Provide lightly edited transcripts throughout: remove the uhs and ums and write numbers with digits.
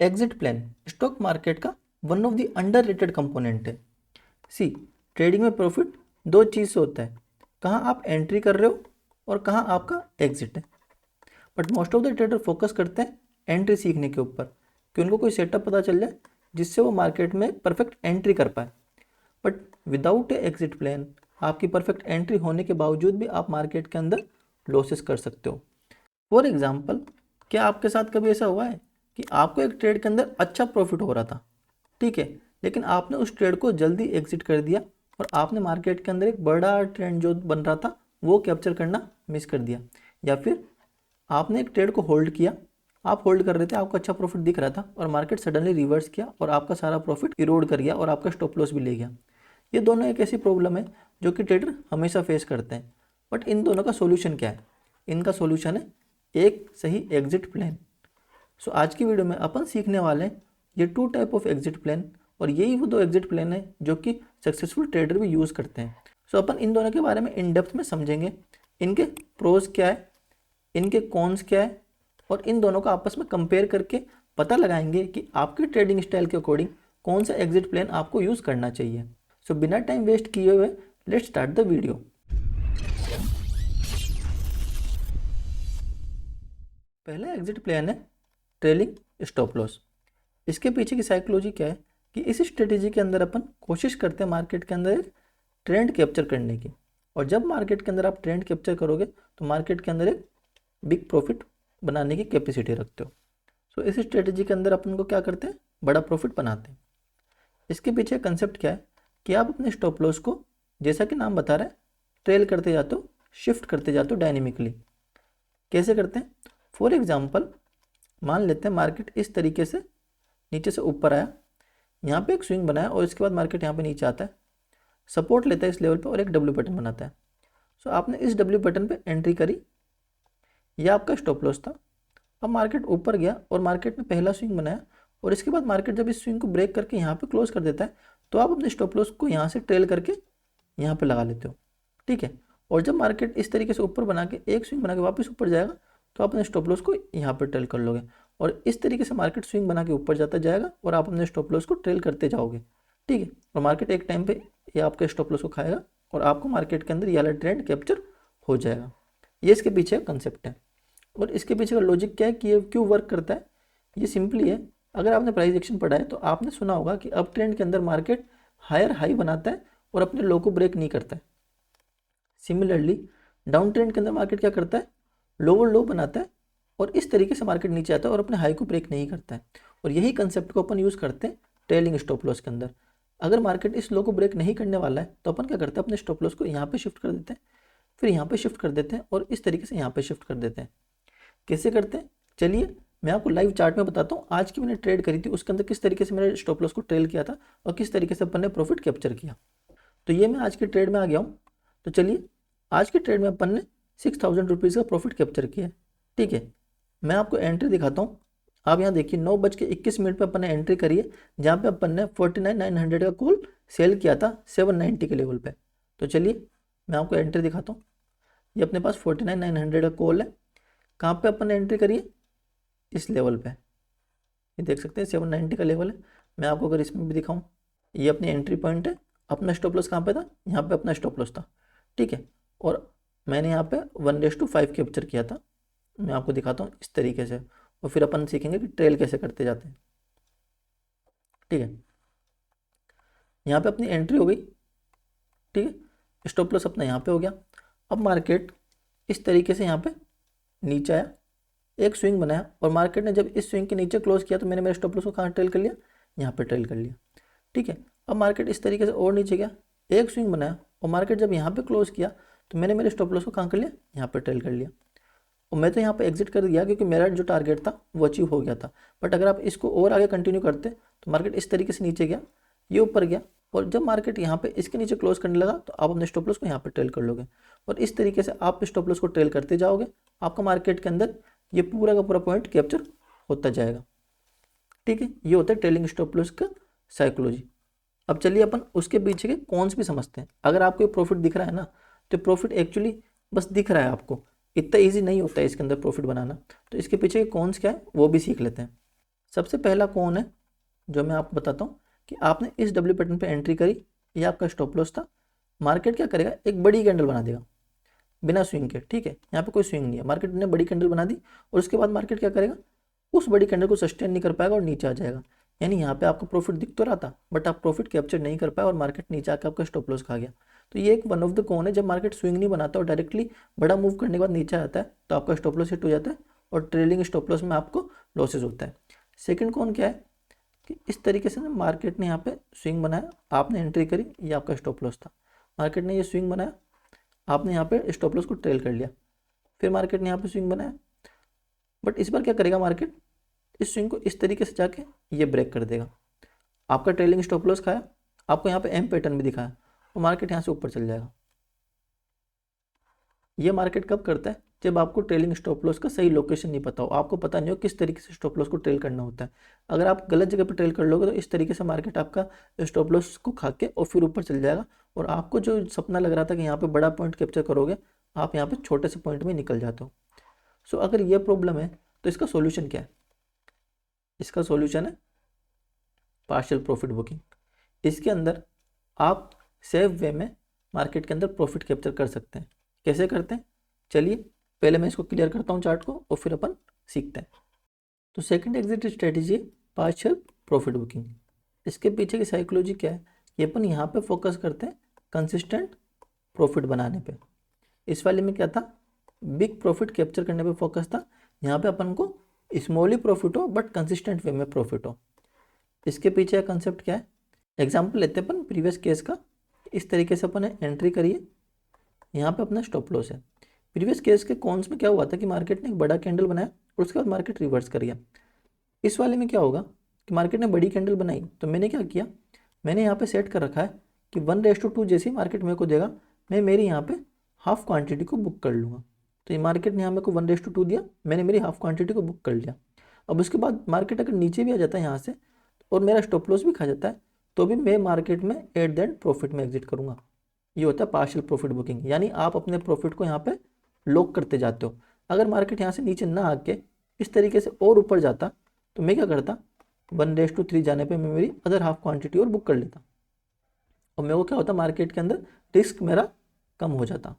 Exit plan stock market का one of the under rated component है। सी, trading में profit दो चीज़ से होता है, कहाँ आप एंट्री कर रहे हो और कहाँ आपका एग्जिट है। But most of the trader focus करते हैं एंट्री सीखने के ऊपर कि उनको कोई सेटअप पता चल जाए जिससे वो मार्केट में परफेक्ट एंट्री कर पाए। But without A exit plan आपकी परफेक्ट एंट्री होने के बावजूद भी आप मार्केट के अंदर लॉसेस कर सकते हो। फॉर एग्जाम्पल, क्या आपके साथ कभी ऐसा हुआ है कि आपको एक ट्रेड के अंदर अच्छा प्रॉफिट हो रहा था, ठीक है, लेकिन आपने उस ट्रेड को जल्दी एग्जिट कर दिया और आपने मार्केट के अंदर एक बड़ा ट्रेंड जो बन रहा था वो कैप्चर करना मिस कर दिया, या फिर आपने एक ट्रेड को होल्ड किया, आप होल्ड कर रहे थे, आपको अच्छा प्रॉफिट दिख रहा था और मार्केट सडनली रिवर्स किया और आपका सारा प्रॉफिट इरोड कर गया और आपका स्टॉप लॉस भी ले गया। ये दोनों एक ऐसी प्रॉब्लम है जो कि ट्रेडर हमेशा फेस करते हैं। बट इन दोनों का सोल्यूशन क्या है? इनका सोल्यूशन है एक सही एग्जिट प्लान। सो आज की वीडियो में अपन सीखने वाले हैं ये two type of exit plan, और यही वो दो एग्जिट प्लान है जो कि सक्सेसफुल ट्रेडर भी यूज़ करते हैं। सो अपन इन दोनों के बारे में इन डेप्थ में समझेंगे, इनके प्रोज क्या है, इनके कॉन्स क्या है, और इन दोनों को आपस में कंपेयर करके पता लगाएंगे कि आपके ट्रेडिंग स्टाइल के अकॉर्डिंग कौन सा एग्जिट प्लान आपको यूज़ करना चाहिए। सो बिना टाइम वेस्ट किए हुए लेट्स स्टार्ट द वीडियो। पहला एग्जिट प्लान है ट्रेलिंग स्टॉप लॉस। इसके पीछे की साइकोलॉजी क्या है कि इस स्ट्रेटेजी के अंदर अपन कोशिश करते हैं मार्केट के अंदर एक ट्रेंड कैप्चर करने की, और जब मार्केट के अंदर आप ट्रेंड कैप्चर करोगे तो मार्केट के अंदर एक बिग प्रॉफिट बनाने की कैपेसिटी रखते हो। सो इस स्ट्रेटेजी के अंदर अपन को क्या करते हैं, बड़ा प्रॉफिट बनाते हैं। इसके पीछे कंसेप्ट क्या है कि आप अपने स्टॉप लॉस को, जैसा कि नाम बता रहा है, ट्रेल करते जाते हो, शिफ्ट करते जाते हो डायनेमिकली। कैसे करते हैं? फॉर एग्जाम्पल, मान लेते हैं मार्केट इस तरीके से नीचे से ऊपर आया, यहाँ पे एक स्विंग बनाया और इसके बाद मार्केट यहाँ पे नीचे आता है, सपोर्ट लेता है इस लेवल पे और एक डब्ल्यू पैटर्न बनाता है। सो आपने इस डब्ल्यू पैटर्न पे एंट्री करी, यह आपका स्टॉप लॉस था। अब मार्केट ऊपर गया और मार्केट ने पहला स्विंग बनाया, और इसके बाद मार्केट जब इस स्विंग को ब्रेक करके यहाँ पे क्लोज कर देता है तो आप अपने स्टॉप लॉस को यहाँ से ट्रेल करके यहाँ पे लगा लेते हो, ठीक है। और जब मार्केट इस तरीके से ऊपर बना के एक स्विंग बना के वापस ऊपर जाएगा तो आप अपने स्टॉप लॉस को यहाँ पर ट्रेल कर लोगे, और इस तरीके से मार्केट स्विंग बना के ऊपर जाता जाएगा और आप अपने स्टॉप लॉस को ट्रेल करते जाओगे, ठीक है। और मार्केट एक टाइम पे ये आपके स्टॉप लॉस को खाएगा और आपको मार्केट के अंदर ये वाला ट्रेंड कैप्चर हो जाएगा। ये इसके पीछे का कंसेप्ट है। और इसके पीछे का लॉजिक क्या है कि ये क्यों वर्क करता है? ये सिंपली है, अगर आपने प्राइस एक्शन पढ़ा है तो आपने सुना होगा कि अप ट्रेंड के अंदर मार्केट हायर हाई बनाता है और अपने लो को ब्रेक नहीं करता है। सिमिलरली डाउन ट्रेंड के अंदर मार्केट क्या करता है, लोअर लो बनाता है और इस तरीके से मार्केट नीचे आता है और अपने हाई को ब्रेक नहीं करता है। और यही कंसेप्ट को अपन यूज़ करते हैं ट्रेलिंग स्टॉप लॉस के अंदर। अगर मार्केट इस लो को ब्रेक नहीं करने वाला है तो अपन क्या करते हैं, अपने स्टॉप लॉस को यहाँ पे शिफ्ट कर देते हैं, फिर यहाँ पे शिफ्ट कर देते हैं और इस तरीके से यहाँ पे शिफ्ट कर देते हैं। कैसे करते हैं, चलिए मैं आपको लाइव चार्ट में बताता हूँ। आज की मैंने ट्रेड करी थी, उसके अंदर किस तरीके से मैंने स्टॉप लॉस को ट्रेल किया था और किस तरीके से अपन ने प्रॉफिट कैप्चर किया। तो ये मैं आज की ट्रेड में आ गया हूँ। तो चलिए आज की ट्रेड में अपन ने 6000 रुपीज़ का प्रॉफिट कैप्चर किया है, ठीक है। मैं आपको एंट्री दिखाता हूँ। आप यहाँ देखिए 9:21 पर अपन ने एंट्री करी है, जहाँ पे अपन ने 49,900 का कॉल सेल किया था 790 के लेवल पे। तो चलिए मैं आपको एंट्री दिखाता हूँ। ये अपने पास 49,900 का कॉल है। कहाँ पे अपन ने एंट्री करी है? इस लेवल पे, ये देख सकते हैं 790 का लेवल है। मैं आपको अगर इसमें भी दिखाऊँ, ये अपनी एंट्री पॉइंट है। अपना स्टॉप लॉस कहाँ पे था? यहाँ पे अपना स्टॉप लॉस था, ठीक है। और मैंने यहाँ पे 1:5 कैप्चर किया था। मैं आपको दिखाता हूँ इस तरीके से, और फिर अपन सीखेंगे कि ट्रेल कैसे करते जाते हैं, ठीक है। यहाँ पे अपनी एंट्री हो गई, ठीक है। स्टॉप लॉस अपना यहाँ पे हो गया। अब मार्केट इस तरीके से यहाँ पे नीचे आया, एक स्विंग बनाया, और मार्केट ने जब इस स्विंग के नीचे क्लोज किया तो मैंने मेरे स्टॉप लॉस को कहाँ ट्रेल कर लिया? यहाँ पे ट्रेल कर लिया, ठीक है। अब मार्केट इस तरीके से और नीचे गया, एक स्विंग बनाया, और मार्केट जब यहाँ पे क्लोज किया तो मैंने मेरे स्टॉप लॉस को कहाँ कर लिया? यहाँ पे ट्रेल कर लिया। और मैं तो यहाँ पे एग्जिट कर दिया क्योंकि मेरा जो टारगेट था वो अचीव हो गया था। बट अगर आप इसको और आगे कंटिन्यू करते तो मार्केट इस तरीके से नीचे गया, ये ऊपर गया, और जब मार्केट यहाँ पे इसके नीचे क्लोज करने लगा तो आप अपने स्टॉप लॉस को यहाँ पे ट्रेल कर लोगे, और इस तरीके से आप स्टॉप लॉस को ट्रेल करते जाओगे। आपका मार्केट के अंदर ये पूरा का पूरा पॉइंट कैप्चर होता जाएगा, ठीक है। ये होता है ट्रेलिंग स्टॉप लॉस का साइकोलॉजी। अब चलिए अपन उसके पीछे के कॉन्स भी समझते हैं। अगर आपको प्रॉफिट दिख रहा है ना, तो प्रॉफिट एक्चुअली बस दिख रहा है आपको, इतना ईजी नहीं होता है इसके अंदर प्रॉफिट बनाना। तो इसके पीछे के कॉन्स क्या है वो भी सीख लेते हैं। सबसे पहला कौन है जो मैं आपको बताता हूँ कि आपने इस डब्ल्यू पैटर्न पे एंट्री करी, ये आपका स्टॉप लॉस था। मार्केट क्या करेगा, एक बड़ी कैंडल बना देगा बिना स्विंग के, ठीक है, यहाँ पे कोई स्विंग नहीं है, मार्केट ने बड़ी कैंडल बना दी और उसके बाद मार्केट क्या करेगा, उस बड़ी कैंडल को सस्टेन नहीं कर पाएगा और नीचे आ जाएगा। यानी यहाँ पे आपको प्रॉफिट दिख तो रहा था बट आप प्रॉफिट कैप्चर नहीं कर पाए और मार्केट नीचे आकर आपका स्टॉप लॉस खा गया। तो ये एक वन ऑफ द कौन है, जब मार्केट स्विंग नहीं बनाता और डायरेक्टली बड़ा मूव करने के बाद नीचे आता है तो आपका स्टॉप लॉस हिट हो जाता है और ट्रेलिंग स्टॉप लॉस में आपको लॉसेज होता है। सेकंड कौन क्या है कि इस तरीके से ना मार्केट ने यहाँ पे स्विंग बनाया, आपने एंट्री करी, ये आपका स्टॉप लॉस था। मार्केट ने ये स्विंग बनाया, आपने यहाँ पे स्टॉप लॉस को ट्रेल कर लिया, फिर मार्केट ने यहाँ पे स्विंग बनाया, बट इस बार क्या करेगा मार्केट, इस स्विंग को इस तरीके से जाके ये ब्रेक कर देगा, आपका ट्रेलिंग स्टॉप लॉस खाया, आपको यहाँ पे एम पैटर्न भी दिखाया और मार्केट यहाँ से ऊपर चल जाएगा। ये मार्केट कब करता है, जब आपको ट्रेलिंग स्टॉप लॉस का सही लोकेशन नहीं पता हो, आपको पता नहीं हो किस तरीके से स्टॉप लॉस को ट्रेल करना होता है। अगर आप गलत जगह पर ट्रेल कर लोगे तो इस तरीके से मार्केट आपका स्टॉप लॉस को खा के और फिर ऊपर चल जाएगा और आपको जो सपना लग रहा था कि यहाँ पे बड़ा पॉइंट कैप्चर करोगे, आप यहाँ पे छोटे से पॉइंट में निकल जाते हो। सो अगर ये प्रॉब्लम है तो इसका सोल्यूशन क्या है, इसका सोल्यूशन है पार्शियल प्रॉफिट बुकिंग। इसके अंदर आप सेफ वे में मार्केट के अंदर प्रॉफिट कैप्चर कर सकते हैं। कैसे करते हैं, चलिए पहले मैं इसको क्लियर करता हूँ चार्ट को और फिर अपन सीखते हैं। तो सेकंड एग्जिट स्ट्रेटेजी है पार्शियल प्रॉफिट बुकिंग। इसके पीछे की साइकोलॉजी क्या है, ये अपन यहाँ पे फोकस करते हैं कंसिस्टेंट प्रॉफिट बनाने पे। इस वाले में क्या था, बिग प्रॉफिट कैप्चर करने पे फोकस था, यहाँ पे अपन को स्मॉल ही प्रॉफिट हो बट कंसिस्टेंट वे में प्रॉफिट हो। इसके पीछे का कंसेप्ट क्या है, एग्जाम्पल लेते हैं अपन प्रीवियस केस का। इस तरीके से अपन एंट्री करिए, यहाँ पे अपना स्टॉप लॉस है। प्रीवियस केस के कॉन्स में क्या हुआ था कि मार्केट ने एक बड़ा कैंडल बनाया और उसके बाद मार्केट रिवर्स कर गया। इस वाले में क्या होगा कि मार्केट ने बड़ी कैंडल बनाई तो मैंने क्या किया, मैंने यहाँ पे सेट कर रखा है कि 1:2 जैसे ही मार्केट मेरे को देगा मैं मेरी यहाँ पे हाफ क्वांटिटी को बुक कर लूँगा। तो ये मार्केट ने यहाँ मेरे को 1:2 दिया, मैंने मेरी हाफ क्वांटिटी को बुक कर लिया। अब उसके बाद मार्केट अगर नीचे भी आ जाता है यहाँ से और मेरा स्टॉप लॉस भी खा जाता है तो भी मैं मार्केट में एट द एंड प्रॉफिट में एग्जिट करूँगा। ये होता है पार्शियल प्रॉफिट बुकिंग, यानी आप अपने प्रॉफिट को यहाँ पे लॉक करते जाते हो। अगर मार्केट यहाँ से नीचे ना आके इस तरीके से और ऊपर जाता तो मैं क्या करता, 1:3 जाने पे मैं मेरी अदर हाफ क्वांटिटी और बुक कर लेता और मेरे को क्या होता, मार्केट के अंदर रिस्क मेरा कम हो जाता।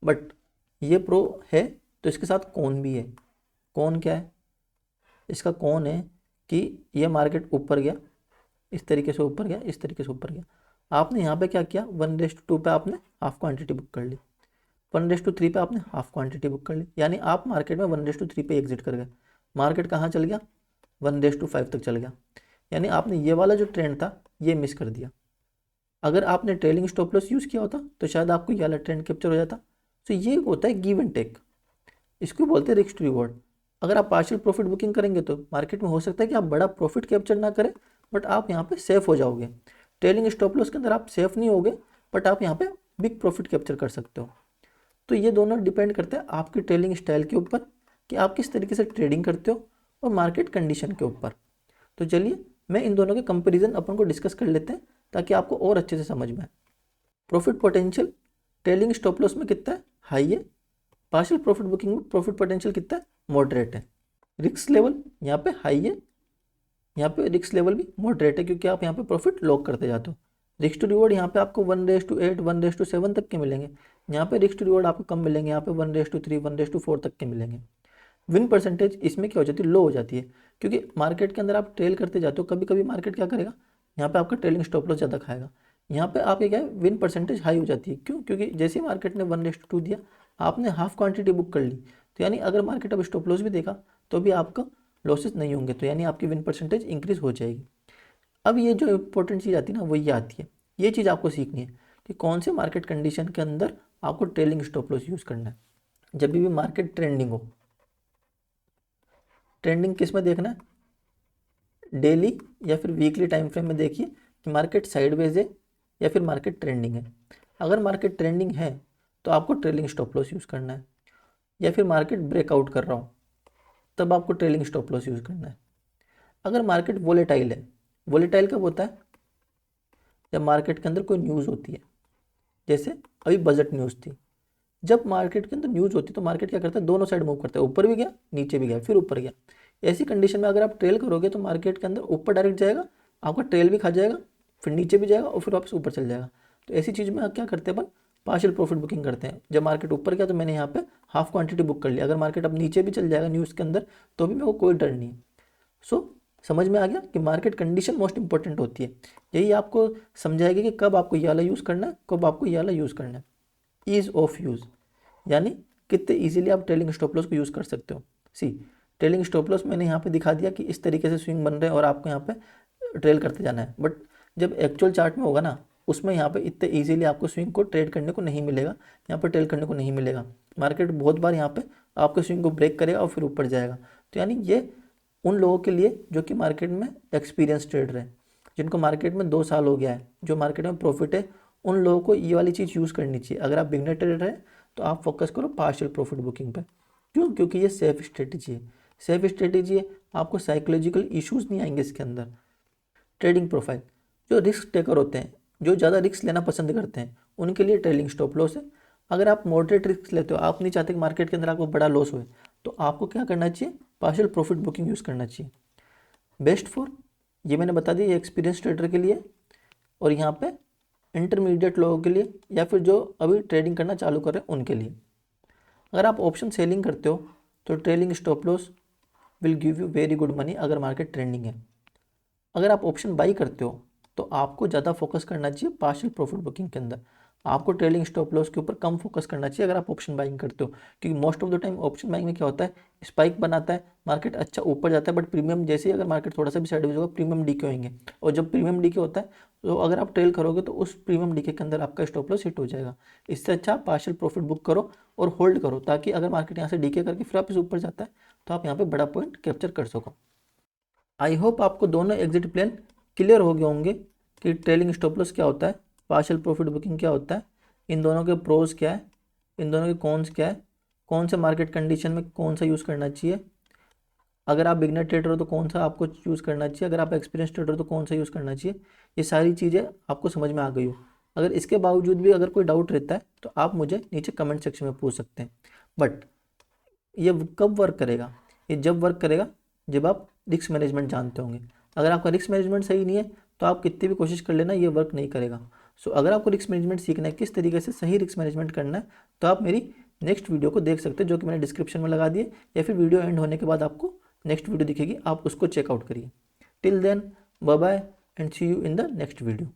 बट ये प्रो है तो इसके साथ कौन भी है। कौन क्या है, इसका कौन है कि ये मार्केट ऊपर गया, इस तरीके से ऊपर गया, इस तरीके से ऊपर गया, आपने यहाँ पे क्या किया, 1:2 पे आपने हाफ क्वांटिटी बुक कर ली, 1:3 पे आपने हाफ क्वांटिटी बुक कर ली, यानी आप मार्केट में 1:3 पे एग्जिट कर गए। मार्केट कहाँ चल गया, 1:5 तक चल गया, यानी आपने ये वाला जो ट्रेंड था ये मिस कर दिया। अगर आपने ट्रेलिंग स्टॉप लॉस यूज़ किया होता तो शायद आपको ये वाला ट्रेंड कैप्चर हो जाता। तो ये होता है गिव एंड टेक, इसको बोलते हैं रिस्क टू रिवॉर्ड। अगर आप पार्शियल प्रॉफिट बुकिंग करेंगे तो मार्केट में हो सकता है कि आप बड़ा प्रॉफिट कैप्चर ना करें बट आप यहाँ पे सेफ हो जाओगे। ट्रेलिंग स्टॉप लॉस के अंदर आप सेफ नहीं होगे बट आप यहाँ पे बिग प्रॉफिट कैप्चर कर सकते हो। तो ये दोनों डिपेंड करते हैं आपकी ट्रेडिंग स्टाइल के ऊपर कि आप किस तरीके से ट्रेडिंग करते हो और मार्केट कंडीशन के ऊपर। तो चलिए मैं इन दोनों के कंपैरिजन अपन को डिस्कस कर लेते हैं ताकि आपको और अच्छे से समझ में आए। Profit potential trailing stop loss में कितना है, हाई है। पार्शियल प्रॉफिट बुकिंग में प्रॉफिट पोटेंशियल कितना है, मॉडरेट है। रिस्क लेवल यहाँ पे हाई है, यहाँ पे रिस्क लेवल भी मॉडरेट है क्योंकि आप यहाँ पे प्रॉफिट लॉक करते जाते हो। रिस्क टू रिवॉर्ड यहाँ पे आपको 1:8 1:7 तक के मिलेंगे, यहाँ पे रिस्क टू रिवॉर्ड आपको कम मिलेंगे, यहाँ पे 1:3 1:4 तक के मिलेंगे। विन परसेंटेज इसमें क्या हो जाती है, लो हो जाती है क्योंकि मार्केट के अंदर आप ट्रेल करते जाते हो, कभी कभी मार्केट क्या करेगा, यहाँ पे आपका ट्रेलिंग स्टॉप लॉस ज़्यादा खाएगा, यहाँ पे आपके क्या है विन परसेंटेज हाई हो जाती है। क्यों, क्योंकि जैसे ही मार्केट ने 1:2 दिया आपने हाफ क्वांटिटी बुक कर ली, तो यानी अगर मार्केट अब स्टॉप लॉस भी देगा तो भी आपका लॉसेस नहीं होंगे, तो यानी आपकी विन परसेंटेज इंक्रीज हो जाएगी। अब ये जो इंपॉर्टेंट चीज़ आती है ना वो ये आती है, ये चीज़ आपको सीखनी है कि कौन से मार्केट कंडीशन के अंदर आपको ट्रेलिंग स्टॉप लॉस यूज़ करना है। जब भी मार्केट ट्रेंडिंग हो, ट्रेंडिंग किस में देखना है, डेली या फिर वीकली टाइम फ्रेम में देखिए कि मार्केट साइडवेज है या फिर मार्केट ट्रेंडिंग है। अगर मार्केट ट्रेंडिंग है तो आपको ट्रेलिंग स्टॉप लॉस यूज़ करना है, या फिर मार्केट ब्रेकआउट कर रहा हो तब आपको ट्रेलिंग स्टॉप लॉस यूज़ करना है। अगर मार्केट वोलेटाइल है, वोलेटाइल कब होता है, जब मार्केट के अंदर कोई न्यूज़ होती है, जैसे अभी बजट न्यूज़ थी। जब मार्केट के अंदर न्यूज़ होती है तो मार्केट क्या करता है, दोनों साइड मूव करता है, ऊपर भी गया नीचे भी गया फिर ऊपर गया। ऐसी कंडीशन में अगर आप ट्रेल करोगे तो मार्केट के अंदर ऊपर डायरेक्ट जाएगा, आपका ट्रेल भी खा जाएगा, फिर नीचे भी जाएगा और फिर वापस ऊपर चल जाएगा। तो ऐसी चीज़ में क्या करते हैं अपन, पार्शियल प्रॉफिट बुकिंग करते हैं। जब मार्केट ऊपर गया तो मैंने यहाँ पे हाफ क्वांटिटी बुक कर लिया, अगर मार्केट अब नीचे भी चल जाएगा न्यूज़ के अंदर तो भी मेरे को कोई डर नहीं है। सो समझ में आ गया कि मार्केट कंडीशन मोस्ट इंपॉर्टेंट होती है। यही आपको समझाएगी कि कब आपको ये वाला यूज़ करना है, कब आपको ये वाला यूज़ करना है। ईज़ ऑफ यूज़ यानी कितने ईजिली आप ट्रेलिंग स्टॉप लॉस को यूज़ कर सकते हो। सी ट्रेलिंग स्टॉप लॉस मैंने यहाँ पे दिखा दिया कि इस तरीके से स्विंग बन रहे हैं और आपको यहाँ पे ट्रेल करते जाना है, बट जब एक्चुअल चार्ट में होगा ना उसमें यहाँ पे इतने इजीली आपको स्विंग को ट्रेड करने को नहीं मिलेगा, यहाँ पर ट्रेल करने को नहीं मिलेगा। मार्केट बहुत बार यहाँ पे आपके स्विंग को ब्रेक करेगा और फिर ऊपर जाएगा। तो यानी ये उन लोगों के लिए जो कि मार्केट में एक्सपीरियंस ट्रेडर है, जिनको मार्केट में 2 साल हो गया है, जो मार्केट में प्रॉफिट है, उन लोगों को ये वाली चीज़ यूज़ करनी चाहिए। अगर आप बिगनर ट्रेडर है तो आप फोकस करो पार्शियल प्रॉफिट बुकिंग पे। क्यों? क्योंकि ये सेफ स्ट्रेटेजी है, सेफ स्ट्रेटेजी है, आपको साइकोलॉजिकल इश्यूज नहीं आएंगे इसके अंदर। ट्रेडिंग प्रोफाइल, जो रिस्क टेकर होते हैं, जो ज़्यादा रिस्क लेना पसंद करते हैं, उनके लिए ट्रेलिंग स्टॉप लॉस है। अगर आप मॉडरेट रिस्क लेते हो, आप नहीं चाहते कि मार्केट के अंदर आपको बड़ा लॉस हुए, तो आपको क्या करना चाहिए, पार्शियल प्रॉफिट बुकिंग यूज़ करना चाहिए। बेस्ट फॉर, ये मैंने बता दिया, ये एक्सपीरियंस ट्रेडर के लिए, और यहाँ पे इंटरमीडिएट लोगों के लिए या फिर जो अभी ट्रेडिंग करना चालू कर रहे हैं उनके लिए। अगर आप ऑप्शन सेलिंग करते हो तो trailing stop loss will give you very good money अगर मार्केट ट्रेंडिंग है। अगर आप ऑप्शन बाई करते हो तो आपको ज़्यादा फोकस करना चाहिए पार्शियल प्रॉफिट बुकिंग के अंदर, आपको ट्रेलिंग स्टॉप लॉस के ऊपर कम फोकस करना चाहिए अगर आप ऑप्शन बाइंग करते हो। क्योंकि most of the time option buying में क्या होता है, स्पाइक बनाता है, मार्केट अच्छा ऊपर जाता है, बट प्रीमियम जैसे ही अगर मार्केट थोड़ा सा भी साइडवेज होगा प्रीमियम डीके होंगे, और जब प्रीमियम डीके होता है तो अगर आप ट्रेल करोगे तो उस प्रीमियम डीके के अंदर आपका स्टॉप लॉस हिट हो जाएगा। इससे अच्छा पार्शियल प्रॉफिट बुक करो और होल्ड करो, ताकि अगर मार्केट यहाँ से डीके करके फिर वापस ऊपर जाता है तो आप यहाँ पे बड़ा पॉइंट कैप्चर कर सको। आई होप आपको दोनों एग्जिट प्लान क्लियर हो गए होंगे कि ट्रेलिंग स्टॉप लॉस क्या होता है, पार्शियल प्रॉफिट बुकिंग क्या होता है, इन दोनों के प्रोज क्या है, इन दोनों के कॉन्स क्या है, कौन से मार्केट कंडीशन में कौन सा यूज़ करना चाहिए, अगर आप बिगनर ट्रेडर हो तो कौन सा आपको यूज़ करना चाहिए, अगर आप एक्सपीरियंस ट्रेडर हो तो कौन सा यूज़ करना चाहिए। ये सारी चीज़ें आपको समझ में आ गई हो। अगर इसके बावजूद भी अगर कोई डाउट रहता है तो आप मुझे नीचे कमेंट सेक्शन में पूछ सकते हैं। बट ये कब वर्क करेगा, ये जब वर्क करेगा जब आप रिस्क मैनेजमेंट जानते होंगे। अगर आपका रिस्क मैनेजमेंट सही नहीं है तो आप कितनी भी कोशिश कर लेना, ये वर्क नहीं करेगा। सो अगर आपको रिस्क मैनेजमेंट सीखना है, किस तरीके से सही रिस्क मैनेजमेंट करना है, तो आप मेरी नेक्स्ट वीडियो को देख सकते हैं, जो कि मैंने डिस्क्रिप्शन में लगा दिए, या फिर वीडियो एंड होने के बाद आपको नेक्स्ट वीडियो दिखेगी, आप उसको चेकआउट करिए। Till then bye bye and see you in the next video.